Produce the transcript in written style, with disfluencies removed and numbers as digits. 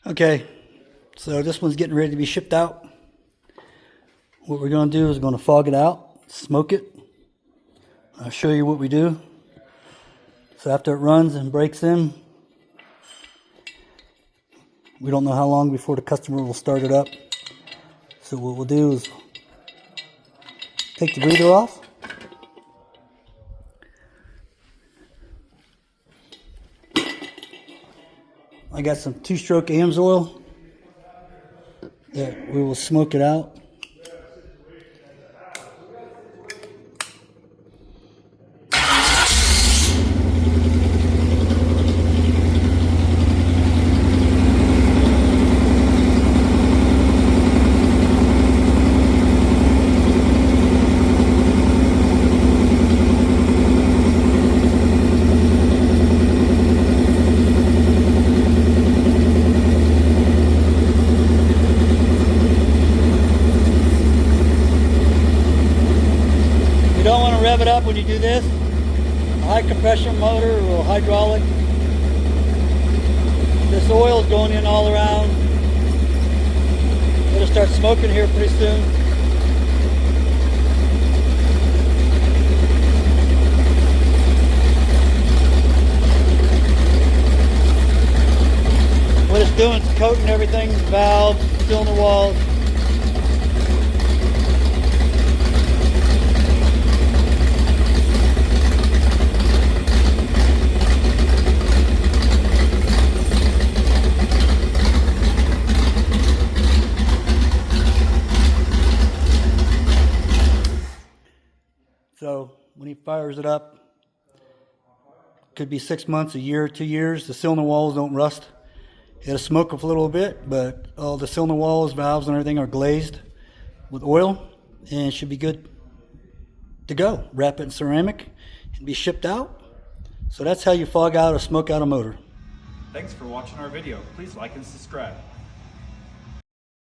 Okay, so this one's getting ready to be shipped out. What we're going to do is we're going to fog it out, smoke it. I'll show you what we do. So after it runs and breaks in, we don't know how long before the customer will start it up. So what we'll do is take the breather off. I got some 2-stroke AMS oil that we will smoke it out. You don't want to rev it up when you do this. A high compression motor or a hydraulic. This oil is going in all around. It'll start smoking here pretty soon. What it's doing is coating everything, valves, filling the walls. So when he fires it up, could be 6 months, a year, 2 years. The cylinder walls don't rust. It'll smoke a little bit, but all the cylinder walls, valves, and everything are glazed with oil, and it should be good to go. Wrap it in ceramic and be shipped out. So that's how you fog out or smoke out a motor. Thanks for watching our video. Please like and subscribe.